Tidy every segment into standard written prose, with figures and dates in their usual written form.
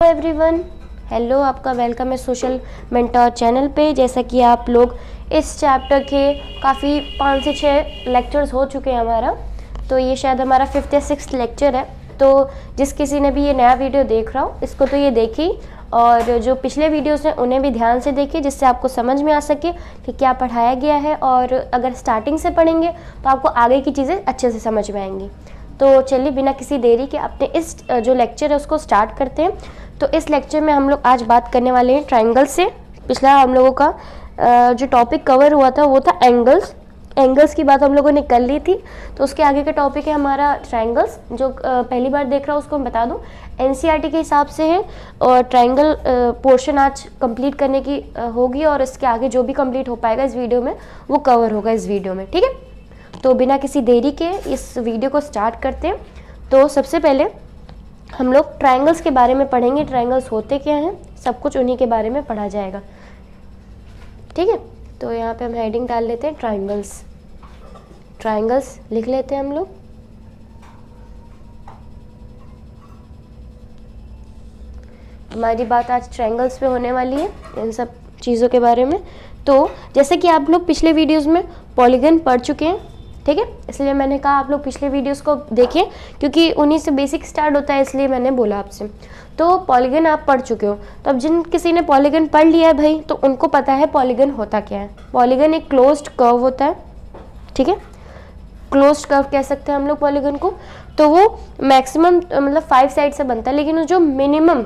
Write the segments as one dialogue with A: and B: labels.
A: Everyone, hello, आपका welcome है social mentor channel पे। जैसा कि आप लोग इस चैप्टर के काफ़ी 5 से 6 लेक्चर्स हो चुके हैं हमारा, तो ये शायद हमारा 5th या 6th लेक्चर है। तो जिस किसी ने भी ये नया वीडियो देख रहा हो इसको तो ये देखी, और जो पिछले वीडियोस हैं उन्हें भी ध्यान से देखिए, जिससे आपको समझ में आ सके कि क्या पढ़ाया गया है। और अगर स्टार्टिंग से पढ़ेंगे तो आपको आगे की चीज़ें अच्छे से समझ में आएंगी। तो चलिए बिना किसी देरी के अपने इस जो लेक्चर है उसको स्टार्ट करते हैं। तो इस लेक्चर में हम लोग आज बात करने वाले हैं ट्रायंगल से। पिछला हम लोगों का जो टॉपिक कवर हुआ था वो था एंगल्स की बात हम लोगों ने कर ली थी। तो उसके आगे का टॉपिक है हमारा ट्रायंगल्स। जो पहली बार देख रहा हूँ उसको मैं बता दूँ, एनसीईआरटी के हिसाब से है, और ट्रायंगल पोर्शन आज कंप्लीट करने की होगी, और इसके आगे जो भी कंप्लीट हो पाएगा इस वीडियो में वो कवर होगा इस वीडियो में, ठीक है। तो बिना किसी देरी के इस वीडियो को स्टार्ट करते हैं। तो सबसे पहले हम लोग ट्रायंगल्स के बारे में पढ़ेंगे। ट्रायंगल्स होते क्या हैं, सब कुछ उन्हीं के बारे में पढ़ा जाएगा, ठीक है। तो यहाँ पे हम हेडिंग डाल लेते हैं ट्रायंगल्स लिख लेते हैं हम लोग। हमारी बात आज ट्रायंगल्स पे होने वाली है, इन सब चीज़ों के बारे में। तो जैसे कि आप लोग पिछले वीडियोस में पॉलीगन पढ़ चुके हैं, ठीक है, इसलिए मैंने कहा आप लोग पिछले वीडियोस को देखें, क्योंकि उन्हीं से बेसिक स्टार्ट होता है, इसलिए मैंने बोला आपसे। तो पॉलीगन आप पढ़ चुके हो, तो अब जिन किसी ने पॉलीगन पढ़ लिया है भाई, तो उनको पता है पॉलीगन होता क्या है। पॉलीगन एक क्लोज्ड कर्व होता है, ठीक है, क्लोज्ड कर्व कह सकते हैं हम लोग पॉलीगन को। तो वो मैक्सिमम मतलब 5 साइड से बनता है, लेकिन जो मिनिमम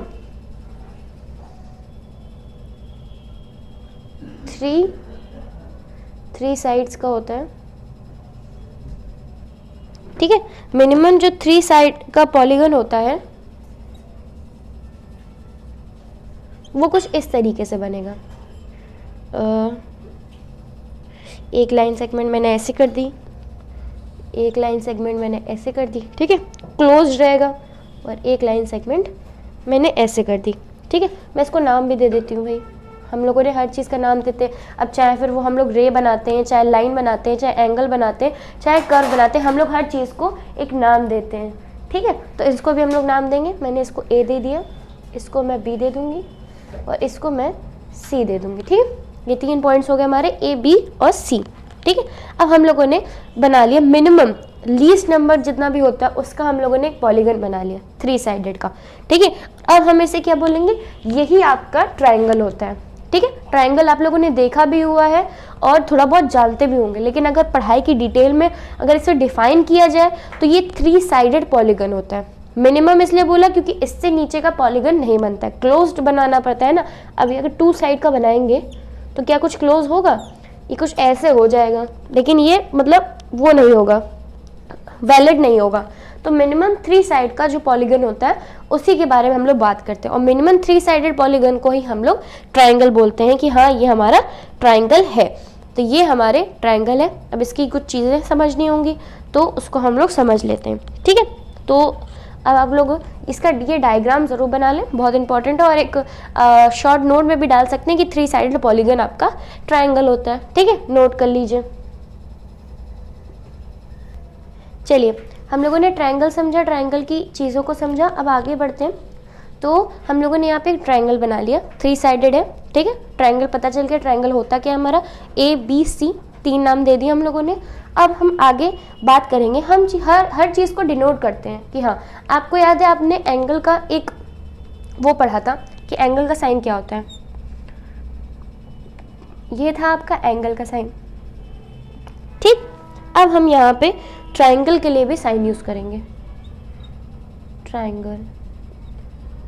A: 3 साइड्स का होता है, ठीक है। मिनिमम जो 3 साइड का पॉलीगन होता है वो कुछ इस तरीके से बनेगा। एक लाइन सेगमेंट मैंने ऐसे कर दी, एक लाइन सेगमेंट मैंने ऐसे कर दी, ठीक है, क्लोज रहेगा। और एक लाइन सेगमेंट मैंने ऐसे कर दी, ठीक है। मैं इसको नाम भी दे देती हूँ भाई, हम लोगों ने हर चीज़ का नाम देते हैं। अब चाहे फिर वो हम लोग रे बनाते हैं, चाहे लाइन बनाते हैं, चाहे एंगल बनाते हैं, चाहे कर्व बनाते हैं, हम लोग हर चीज़ को एक नाम देते हैं, ठीक है। तो इसको भी हम लोग नाम देंगे। मैंने इसको ए दे दिया, इसको मैं बी दे दूँगी, और इसको मैं सी दे दूँगी, ठीक है। ये 3 पॉइंट्स हो गए हमारे, ए, बी और सी, ठीक है। अब हम लोगों ने बना लिया मिनिमम, लीस्ट नंबर जितना भी होता है उसका हम लोगों ने एक पॉलीगन बना लिया 3 साइडेड का, ठीक है। अब हम इसे क्या बोलेंगे, यही आपका ट्रायंगल होता है, ठीक है। ट्रायंगल आप लोगों ने देखा भी हुआ है और थोड़ा बहुत जानते भी होंगे, लेकिन अगर पढ़ाई की डिटेल में अगर इसे डिफाइन किया जाए तो ये 3 साइडेड पॉलीगन होता है। मिनिमम इसलिए बोला क्योंकि इससे नीचे का पॉलीगन नहीं बनता है, क्लोज्ड बनाना पड़ता है ना। अभी अगर 2 साइड का बनाएंगे तो क्या कुछ क्लोज होगा, ये कुछ ऐसे हो जाएगा, लेकिन ये मतलब वो नहीं होगा, वैलिड नहीं होगा। तो मिनिमम 3 साइड का जो पॉलीगन होता है उसी के बारे में हम लोग बात करते हैं, और मिनिमम 3 साइडेड पॉलीगन को ही हम लोग ट्रायंगल बोलते हैं कि हाँ ये हमारा ट्रायंगल है। तो ये हमारे ट्रायंगल है। अब इसकी कुछ चीज़ें समझनी होंगी तो उसको हम लोग समझ लेते हैं, ठीक है। तो अब आप लोग इसका ये डायग्राम ज़रूर बना लें, बहुत इंपॉर्टेंट है, और एक शॉर्ट नोट में भी डाल सकते हैं कि 3 साइडेड पॉलीगन आपका ट्रायंगल होता है, ठीक है, नोट कर लीजिए। चलिए, हम लोगों ने ट्रायंगल समझा, ट्रायंगल की चीज़ों को समझा। अब आगे बढ़ते हैं। तो हम लोगों ने यहाँ पे एक ट्रायंगल बना लिया, 3 साइडेड है, ठीक है। ट्रायंगल पता चल गया, ट्रायंगल होता क्या हमारा, ए, बी, सी, 3 नाम दे दिए हम लोगों ने। अब हम आगे बात करेंगे, हम हर चीज़ को डिनोट करते हैं कि हाँ, आपको याद है आपने एंगल का एक वो पढ़ा था कि एंगल का साइन क्या होता है। ये था आपका एंगल का साइन, ठीक। अब हम यहाँ पे ट्रायंगल के लिए भी साइन यूज करेंगे, ट्रायंगल।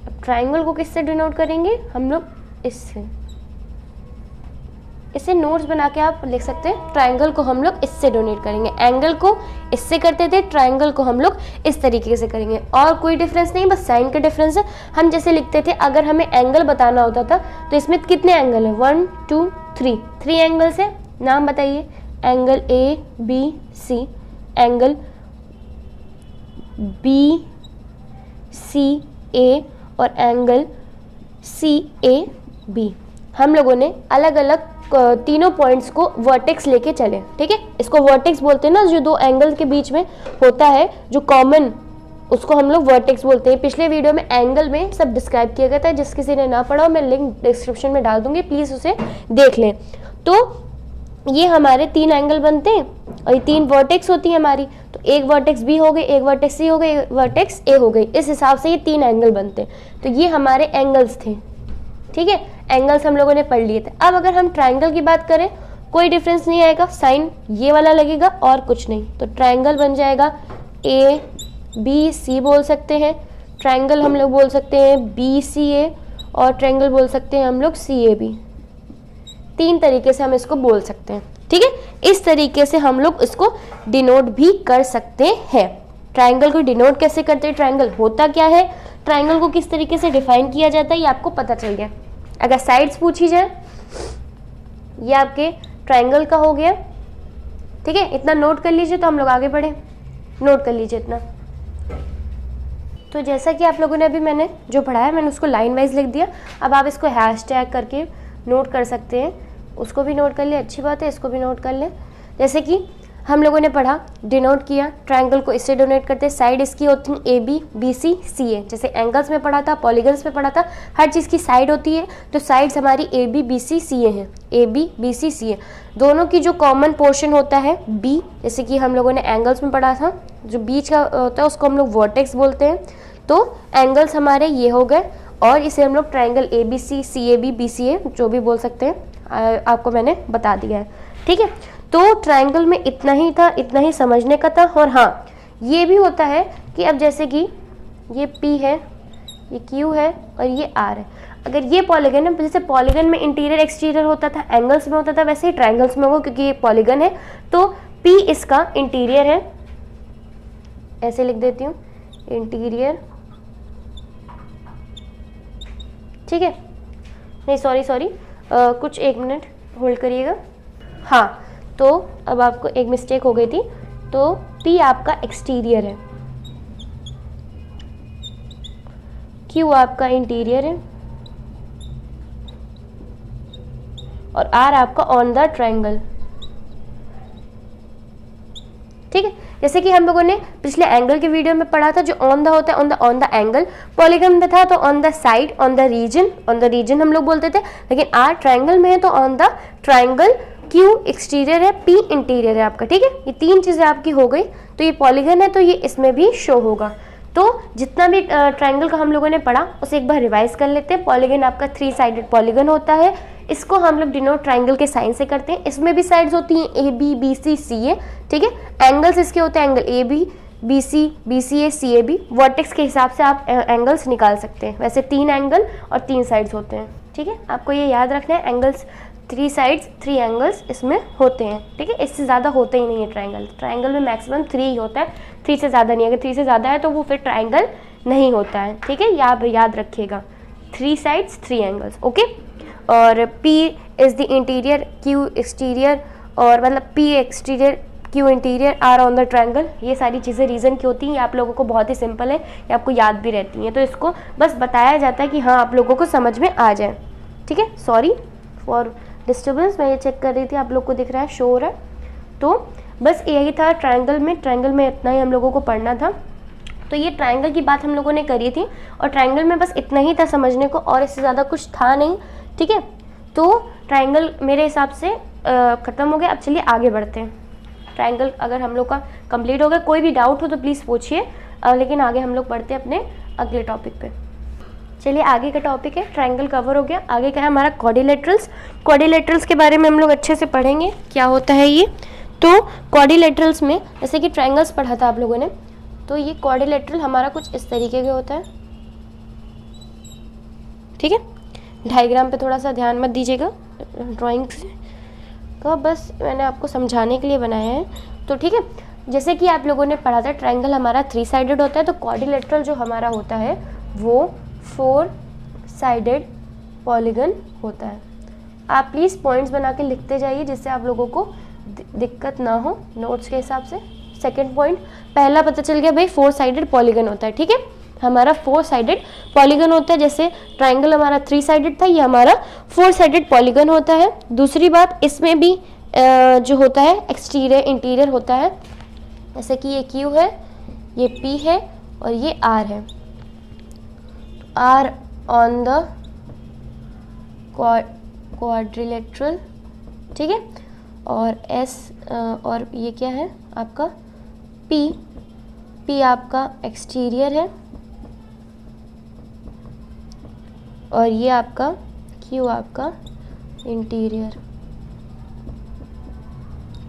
A: अब ट्रायंगल को किससे डिनोट करेंगे हम लोग, इससे नोट्स बना के आप लिख सकते हैं। ट्रायंगल को हम लोग इससे डोनेट करेंगे, एंगल को इससे करते थे, ट्रायंगल को हम लोग इस तरीके से करेंगे, और कोई डिफरेंस नहीं, बस साइन का डिफरेंस है। हम जैसे लिखते थे, अगर हमें एंगल बताना होता था तो इसमें कितने एंगल है, 1 2 3 एंगल्स है। नाम बताइए, angle A B C, angle B C A, और एंगल सी ए बी। हम लोगों ने अलग अलग तीनों पॉइंट्स को वर्टेक्स लेके चले, ठीक है। इसको वर्टेक्स बोलते हैं ना, जो 2 एंगल के बीच में होता है, जो कॉमन उसको हम लोग वर्टेक्स बोलते हैं। पिछले वीडियो में एंगल में सब डिस्क्राइब किया गया था, जिस किसी ने ना पढ़ा हो मैं लिंक डिस्क्रिप्शन में डाल दूंगी, प्लीज़ उसे देख लें। तो ये हमारे 3 एंगल बनते हैं और ये 3 वर्टेक्स होती है हमारी। तो एक वर्टेक्स बी हो गई, एक वर्टेक्स सी हो गई, एक वर्टेक्स ए हो गई, इस हिसाब से ये 3 एंगल बनते हैं। तो ये हमारे एंगल्स थे, ठीक है, एंगल्स हम लोगों ने पढ़ लिए थे। अब अगर हम ट्राइंगल की बात करें, कोई डिफरेंस नहीं आएगा, साइन ये वाला लगेगा और कुछ नहीं। तो ट्राइंगल बन जाएगा ए बी सी बोल सकते हैं, ट्राइंगल हम लोग बोल सकते हैं बी सी ए, और ट्राइंगल बोल सकते हैं हम लोग सी ए बी। 3 तरीके से हम इसको बोल सकते हैं, ठीक है। इस तरीके से हम लोग इसको डिनोट भी कर सकते हैं। ट्राइंगल को डिनोट कैसे करते हैं, ट्राइंगल होता क्या है, ट्राइंगल को किस तरीके से डिफाइन किया जाता है, ये आपको पता चल गया। अगर साइड्स पूछी जाए, ये आपके ट्राइंगल का हो गया, ठीक है। इतना नोट कर लीजिए तो हम लोग आगे बढ़े, नोट कर लीजिए इतना। तो जैसा कि आप लोगों ने अभी मैंने जो पढ़ाया, मैंने उसको लाइन वाइज लिख दिया। अब आप इसको हैशटैग करके नोट कर सकते हैं, उसको भी नोट कर ले, अच्छी बात है, इसको भी नोट कर ले। जैसे कि हम लोगों ने पढ़ा, डिनोट किया, ट्राइंगल को इससे डोनेट करते हैं, साइड इसकी होती है A B B C C ए। जैसे एंगल्स में पढ़ा था, पॉलीगन्स में पढ़ा था, हर चीज़ की साइड होती है। तो साइड्स हमारी ए बी बी सी सी ए हैं, ए बी बी सी सी ए। दोनों की जो कॉमन पोर्शन होता है बी, जैसे कि हम लोगों ने एंगल्स में पढ़ा था, जो बीच का होता है उसको हम लोग वर्टेक्स बोलते हैं। तो एंगल्स हमारे ये हो गए, और इसे हम लोग triangle A B C C A B B C A जो भी बोल सकते हैं, आपको मैंने बता दिया है, ठीक है। तो ट्राइंगल में इतना ही था, इतना ही समझने का था। और हाँ, ये भी होता है कि अब जैसे कि ये P है, ये Q है और ये R है। अगर ये पॉलीगन है, जैसे पॉलीगन में इंटीरियर एक्सटीरियर होता था, एंगल्स में होता था, वैसे ही ट्राइंगल्स में होगा, क्योंकि ये पॉलीगन है। तो P इसका इंटीरियर है, ऐसे लिख देती हूँ, इंटीरियर, ठीक है। नहीं सॉरी, कुछ 1 मिनट होल्ड करिएगा। हाँ, तो अब आपको एक मिस्टेक हो गई थी। तो P आपका एक्सटीरियर है, Q आपका इंटीरियर है, और R आपका ऑन द ट्राइंगल, ठीक है। जैसे कि हम लोगों ने पिछले एंगल के वीडियो में पढ़ा था, जो ऑन द होता है ऑन द एंगल, पॉलीगन में था तो on the side, on the region हम लोग बोलते थे। लेकिन R ट्राइंगल में है तो on the triangle, Q exterior है, P इंटीरियर है आपका, ठीक है। ये 3 चीज़ें आपकी हो गई। तो ये पॉलीगन है तो ये इसमें भी शो होगा। तो जितना भी ट्राइंगल का हम लोगों ने पढ़ा उसे एक बार रिवाइज कर लेते हैं। पॉलीगन आपका 3 साइडेड पॉलीगन होता है, इसको हम लोग डिनोट ट्राइंगल के साइन से करते हैं। इसमें भी साइड्स होती हैं ए बी बी सी सी ए, ठीक है। एंगल्स इसके होते हैं angle A B B C A C A B. Vertex के हिसाब से आप एंगल्स निकाल सकते हैं। वैसे 3 एंगल और 3 साइड्स होते हैं, ठीक है। आपको ये याद रखना है, एंगल्स 3 साइड्स 3 एंगल्स इसमें होते हैं, ठीक है। इससे ज़्यादा होते ही नहीं है ट्राइंगल में मैक्सिमम 3 ही होता है, 3 से ज़्यादा नहीं। अगर 3 से ज़्यादा है तो वो फिर ट्राइंगल नहीं होता है, ठीक है। याद रखिएगा, 3 साइड्स 3 एंगल्स, ओके। और P is the interior, Q exterior, और मतलब P exterior, Q interior, R on the triangle. ये सारी चीज़ें रीज़न की होती हैं, आप लोगों को बहुत ही सिंपल है, ये आपको याद भी रहती हैं। तो इसको बस बताया जाता है कि हाँ आप लोगों को समझ में आ जाए, ठीक है। सॉरी फॉर डिस्टर्बेंस, मैं ये चेक कर रही थी आप लोग को दिख रहा है, शो हो रहा है। तो बस यही था ट्राइंगल में इतना ही हम लोगों को पढ़ना था। तो ये ट्राइंगल की बात हम लोगों ने करी थी, और ट्राइंगल में बस इतना ही था समझने को, और इससे ज़्यादा कुछ था नहीं, ठीक है। तो ट्राइंगल मेरे हिसाब से ख़त्म हो गया। अब चलिए आगे बढ़ते हैं। ट्राइंगल अगर हम लोग का कंप्लीट हो गया, कोई भी डाउट हो तो प्लीज़ पूछिए, लेकिन आगे हम लोग बढ़ते हैं अपने अगले टॉपिक पे। चलिए आगे का टॉपिक है, ट्राइंगल कवर हो गया। आगे क्या है हमारा, क्वाड्रिलेटरल्स के बारे में हम लोग अच्छे से पढ़ेंगे, क्या होता है ये। तो क्वाड्रिलेटरल्स में जैसे कि ट्राइंगल्स पढ़ा था आप लोगों ने, तो ये क्वाड्रिलेटरल हमारा कुछ इस तरीके का होता है, ठीक है। डायग्राम पे थोड़ा सा ध्यान मत दीजिएगा, ड्राइंग का बस मैंने आपको समझाने के लिए बनाया है, तो ठीक है। जैसे कि आप लोगों ने पढ़ा था, ट्राइंगल हमारा 3 साइडेड होता है, तो क्वाड्रिलेटरल जो हमारा होता है वो 4 साइडेड पॉलीगन होता है। आप प्लीज़ पॉइंट्स बना के लिखते जाइए, जिससे आप लोगों को दिक्कत ना हो नोट्स के हिसाब से। सेकंड पॉइंट, पहला पता चल गया भाई, 4 साइडेड पॉलीगन होता है, ठीक है। हमारा 4 साइडेड पॉलीगन होता है, जैसे ट्राइंगल हमारा 3 साइडेड था, ये हमारा 4 साइडेड पॉलीगन होता है। दूसरी बात, इसमें भी जो होता है एक्सटीरियर इंटीरियर होता है, जैसे कि ये Q है, ये P है और ये R है, R ऑन द क्वाड्रिलेटरल, ठीक है। और S और ये क्या है आपका P आपका एक्सटीरियर है, और ये आपका Q आपका इंटीरियर,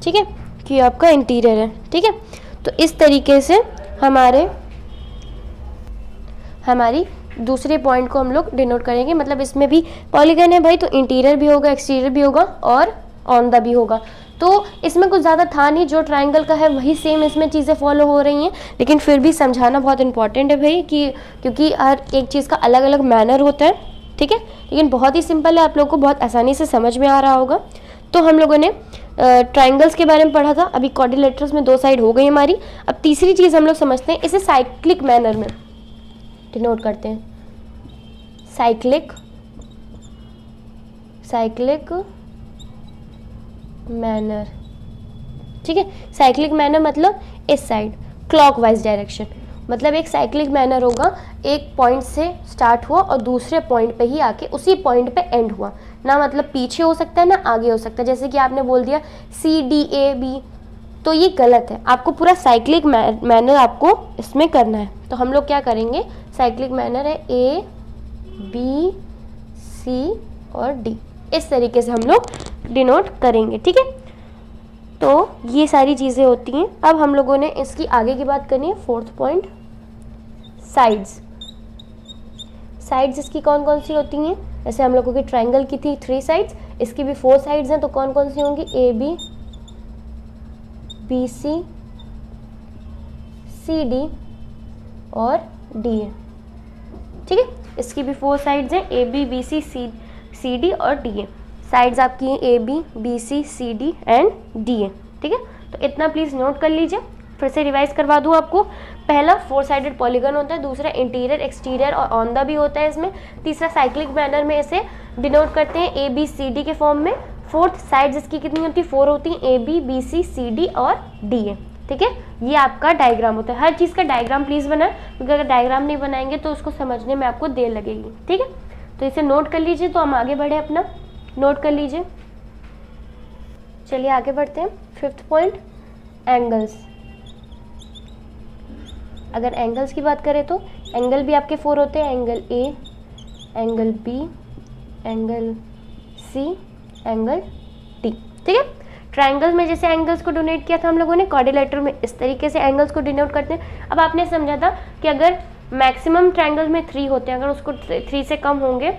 A: ठीक है। Q आपका इंटीरियर है, ठीक है। तो इस तरीके से हमारी दूसरे पॉइंट को हम लोग डिनोट करेंगे। मतलब इसमें भी पॉलीगन है भाई, तो इंटीरियर भी होगा, एक्सटीरियर भी होगा और ऑन द भी होगा। तो इसमें कुछ ज़्यादा था नहीं, जो ट्रायंगल का है वही सेम इसमें चीज़ें फॉलो हो रही हैं, लेकिन फिर भी समझाना बहुत इंपॉर्टेंट है भाई, कि क्योंकि हर एक चीज़ का अलग अलग मैनर होता है, ठीक है। लेकिन बहुत ही सिंपल है, आप लोग को बहुत आसानी से समझ में आ रहा होगा। तो हम लोगों ने ट्रायंगल्स के बारे में पढ़ा था, अभी क्वाड्रिलेटरल्स में 2 साइड हो गई हमारी। अब तीसरी चीज़ हम लोग समझते हैं, इसे साइक्लिक मैनर में डिनोट करते हैं। साइक्लिक मैनर, ठीक है। साइक्लिक मैनर मतलब इस साइड क्लॉकवाइज डायरेक्शन, मतलब एक साइक्लिक मैनर होगा, एक पॉइंट से स्टार्ट हुआ और दूसरे पॉइंट पे ही आके उसी पॉइंट पे एंड हुआ ना, मतलब पीछे हो सकता है ना आगे हो सकता है। जैसे कि आपने बोल दिया CDAB, तो ये गलत है, आपको पूरा साइक्लिक मैनर आपको इसमें करना है। तो हम लोग क्या करेंगे, साइक्लिक मैनर है A B C और D, इस तरीके से हम लोग डिनोट करेंगे, ठीक है। तो ये सारी चीज़ें होती हैं। अब हम लोगों ने इसकी आगे की बात करनी है, 4th पॉइंट, साइड्स इसकी कौन कौन सी होती हैं। जैसे हम लोगों की ट्रायंगल की थी 3 साइड्स, इसकी भी 4 साइड्स हैं, तो कौन कौन सी होंगी, AB BC CD और DA, ठीक है। इसकी भी 4 साइड्स हैं, AB BC CD और DA। साइड्स आपकी हैं AB BC CD and DA, ठीक है। तो इतना प्लीज़ नोट कर लीजिए, फिर से रिवाइज करवा दूँ आपको। पहला 4 साइडेड पॉलीगन होता है, दूसरा इंटीरियर एक्सटीरियर और ऑन द भी होता है इसमें, तीसरा साइक्लिक मैनर में इसे डिनोट करते हैं ABCD के फॉर्म में। 4th साइड्स इसकी कितनी होती है, 4 होती हैं, AB BC CD और DA, ठीक है। ये आपका डायग्राम होता है, हर चीज़ का डायग्राम प्लीज़ बनाएं, क्योंकि अगर डायग्राम नहीं बनाएंगे तो उसको समझने में आपको देर लगेगी, ठीक है। तो इसे नोट कर लीजिए, तो हम आगे बढ़े, अपना नोट कर लीजिए। चलिए आगे बढ़ते हैं। 5th point, angles. अगर एंगल्स की बात करें तो एंगल भी आपके 4 होते हैं, angle A, angle B, angle C, angle D, ठीक है। ट्रायंगल्स में जैसे एंगल्स को डोनेट किया था हम लोगों ने, क्वाड्रिलेटरल में इस तरीके से एंगल्स को डिनोट करते हैं। अब आपने समझा था कि अगर मैक्सिमम ट्रायंगल्स में 3 होते हैं, अगर उसको 3 से कम होंगे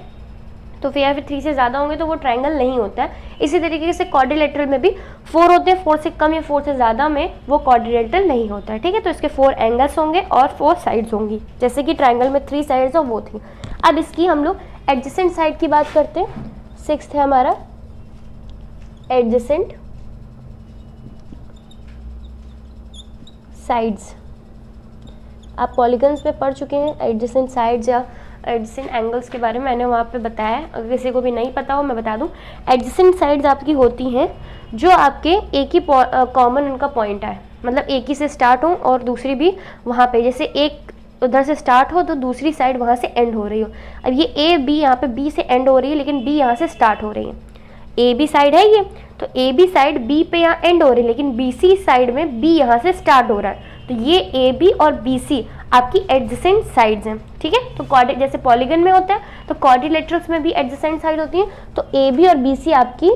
A: तो फिर या फिर 3 से ज़्यादा होंगे तो वो ट्रायंगल नहीं होता है। इसी तरीके से क्वाड्रिलेटरल में भी 4 होते हैं, 4 से कम या 4 से ज़्यादा में वो क्वाड्रिलेटरल नहीं होता है, ठीक है। तो इसके 4 एंगल्स होंगे और 4 साइड्स होंगी, जैसे कि ट्रायंगल में 3 साइड्स और वो थी। अब इसकी हम लोग एडजेसेंट साइड की बात करते हैं। 6th है हमारा एडजेसेंट साइड्स। आप पॉलीगन्स पे पढ़ चुके हैं एडजेसेंट साइड्स या एडजेसेंट एंगल्स के बारे में, मैंने वहाँ पे बताया है। अगर किसी को भी नहीं पता हो मैं बता दूँ, एडजेसेंट साइड्स आपकी होती हैं जो आपके एक ही कॉमन उनका पॉइंट है, मतलब एक ही से स्टार्ट हो और दूसरी भी वहाँ पे, जैसे एक उधर से स्टार्ट हो तो दूसरी साइड वहाँ से एंड हो रही हो। अब ये A B यहाँ पे B से एंड हो रही है, लेकिन B यहाँ से स्टार्ट हो रही है। AB साइड है ये, तो AB साइड B पे यहाँ एंड हो रही है, लेकिन BC साइड में B यहाँ से स्टार्ट हो रहा है, तो ये AB और BC आपकी एडजेसेंट साइड्स हैं, ठीक है। तो जैसे पॉलीगन में होता है तो क्वाड्रिलेटरल्स में भी एडजेसेंट साइड होती है, तो AB और BC आपकी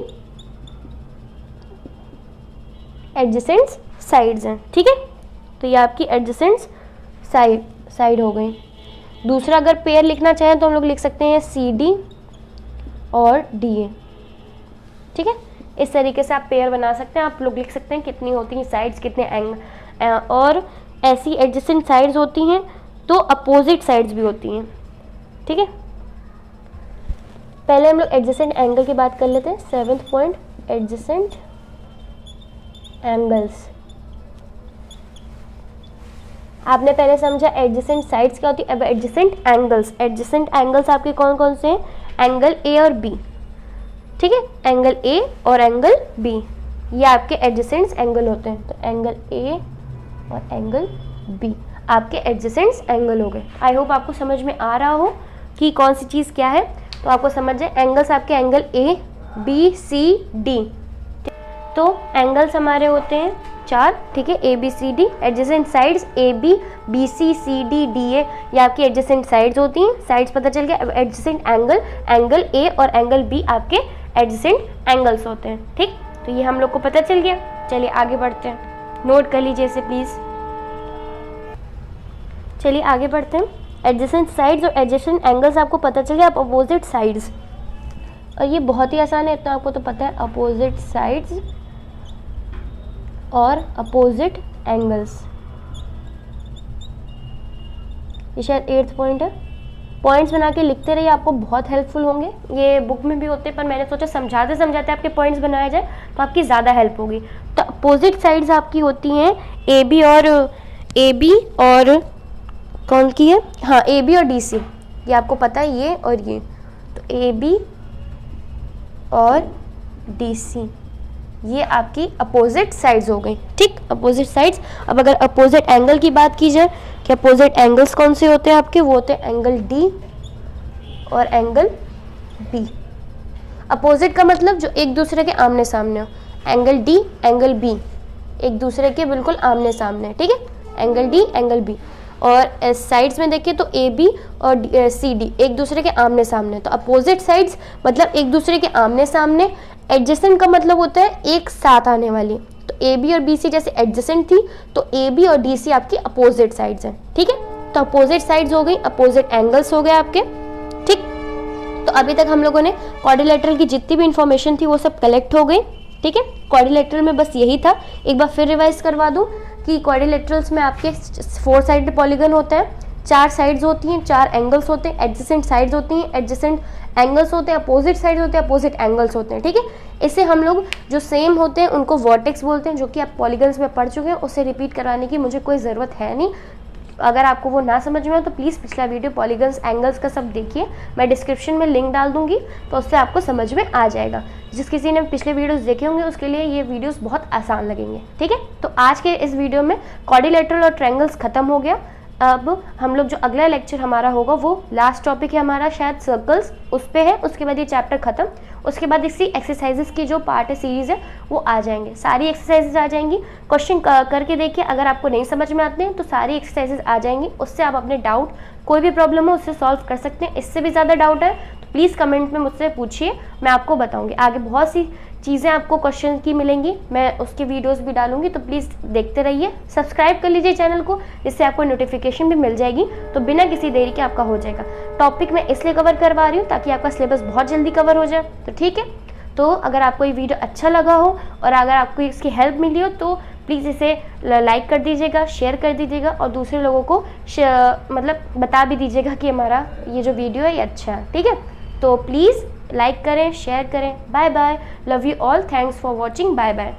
A: एडजेसेंट साइड्स हैं, ठीक है। तो ये आपकी एडजेसेंट साइड हो गई। दूसरा अगर पेयर लिखना चाहें तो हम लोग लिख सकते हैं CD और DA, ठीक है। इस तरीके से आप पेयर बना सकते हैं। आप लोग लिख सकते हैं कितनी होती हैं साइड्स, कितने और ऐसी एडजेसेंट साइड्स होती हैं तो अपोजिट साइड्स भी होती हैं, ठीक है। पहले हम लोग एडजेसेंट एंगल की बात कर लेते हैं। 7th point, adjacent angles. आपने पहले समझा एडजेसेंट साइड्स क्या होती है, अब एडजेसेंट एंगल्स। एडजेसेंट एंगल्स आपके कौन कौन से हैं, एंगल A और B, ठीक है। एंगल A और एंगल B ये आपके एडजेसेंट एंगल होते हैं, तो एंगल A और एंगल B। आपके एडजेसेंट एंगल हो गए। आई होप आपको समझ में आ रहा हो कि कौन सी चीज़ क्या है। तो आपको समझ जाए एंगल्स आपके angle A B C D. तो एंगल्स हमारे होते हैं 4, ठीक है, A B C D. Adjacent sides A B C C D D A, ये आपकी एडजेसेंट साइड्स होती हैं। साइड्स पता चल गया। एडजेसेंट एंगल ए और एंगल बी आपके एडजेसेंट एंगल्स होते हैं, ठीक। तो ये हम लोग को पता चल गया। चलिए आगे बढ़ते हैं, नोट कर लीजिए इसे प्लीज़। चलिए आगे बढ़ते हैं। एडजेसेंट साइड्स और एडजेसेंट एंगल्स आपको पता चल गया। आप अपोजिट साइड्स, और ये बहुत ही आसान है, इतना आपको तो पता है। अपोजिट साइड्स और अपोजिट एंगल्स, ये शायद 8th पॉइंट है। पॉइंट्स बना के लिखते रहिए, आपको बहुत हेल्पफुल होंगे। ये बुक में भी होते हैं, पर मैंने सोचा समझाते समझाते आपके पॉइंट्स बनाया जाए तो आपकी ज़्यादा हेल्प होगी। तो अपोजिट साइड्स आपकी होती हैं ए बी और कौन की है, हाँ, ए बी और डी सी, ये आपको पता है, ये और ये। तो ए बी और डी सी, ये आपकी अपोजिट साइड्स हो गई, ठीक, अपोजिट साइड्स। अब अगर अपोजिट एंगल की बात की जाए कि अपोजिट एंगल्स कौन से होते हैं आपके, वो होते हैं एंगल डी और एंगल बी। अपोजिट का मतलब जो एक दूसरे के आमने सामने हो। एंगल डी एंगल बी एक दूसरे के बिल्कुल आमने सामने, ठीक है, एंगल डी एंगल बी। और साइड्स में देखिए तो ए बी और सी डी एक दूसरे के आमने सामने। तो अपोजिट साइड्स मतलब एक दूसरे के आमने सामने। एडजेसेंट का मतलब होता है एक साथ आने वाली। तो ए बी और बी सी जैसे एडजेसेंट थी, तो ए बी और डी सी आपकी अपोजिट साइड्स हैं, ठीक है। तो अपोजिट साइड्स हो गई, अपोजिट एंगल्स हो गए आपके, ठीक। तो अभी तक हम लोगों ने क्वाड्रिलेटरल की जितनी भी इंफॉर्मेशन थी वो सब कलेक्ट हो गई, ठीक है। क्वाड्रिलेटरल में बस यही था। एक बार फिर रिवाइज करवा दूं कि क्वाड्रिलेटरल्स में आपके 4 साइडेड पॉलीगन होता है, 4 साइड्स होती हैं, 4 एंगल्स होते हैं, एडजेसेंट साइड्स होती हैं, एडजेसेंट एंगल्स होते हैं, अपोजिट साइड्स होते हैं, अपोजिट एंगल्स होते हैं, ठीक है। इससे हम लोग जो सेम होते हैं उनको वर्टेक्स बोलते हैं, जो कि आप पॉलीगन्स में पढ़ चुके हैं। उससे रिपीट करवाने की मुझे कोई ज़रूरत है नहीं। अगर आपको वो ना समझ में हो तो प्लीज़ पिछला वीडियो पॉलीगन्स एंगल्स का सब देखिए, मैं डिस्क्रिप्शन में लिंक डाल दूंगी, तो उससे आपको समझ में आ जाएगा। जिस किसी ने पिछले वीडियोस देखे होंगे उसके लिए ये वीडियोस बहुत आसान लगेंगे, ठीक है। तो आज के इस वीडियो में क्वाड्रिलेटरल और ट्रायंगल्स खत्म हो गया। अब हम लोग जो अगला लेक्चर हमारा होगा वो लास्ट टॉपिक है हमारा, शायद सर्कल्स, उस पे है। उसके बाद ये चैप्टर खत्म। उसके बाद इसी एक्सरसाइजेस की जो पार्ट है, सीरीज़ है, वो आ जाएंगे, सारी एक्सरसाइजेस आ जाएंगी। क्वेश्चन करके देखिए, अगर आपको नहीं समझ में आते हैं तो सारी एक्सरसाइजेस आ जाएंगी। उससे आप अपने डाउट, कोई भी प्रॉब्लम हो उससे सॉल्व कर सकते हैं। इससे भी ज़्यादा डाउट है तो प्लीज़ कमेंट में मुझसे पूछिए, मैं आपको बताऊँगी। आगे बहुत सी चीज़ें आपको क्वेश्चन की मिलेंगी, मैं उसके वीडियोस भी डालूंगी, तो प्लीज़ देखते रहिए। सब्सक्राइब कर लीजिए चैनल को, जिससे आपको नोटिफिकेशन भी मिल जाएगी, तो बिना किसी देरी के आपका हो जाएगा। टॉपिक मैं इसलिए कवर करवा रही हूँ ताकि आपका सिलेबस बहुत जल्दी कवर हो जाए, तो ठीक है। तो अगर आपको ये वीडियो अच्छा लगा हो और अगर आपको इसकी हेल्प मिली हो तो प्लीज़ इसे लाइक कर दीजिएगा, शेयर कर दीजिएगा और दूसरे लोगों को मतलब बता भी दीजिएगा कि हमारा ये जो वीडियो है ये अच्छा है, ठीक है। तो प्लीज़ लाइक करें, शेयर करें। Bye bye, love you all, thanks for watching, bye bye.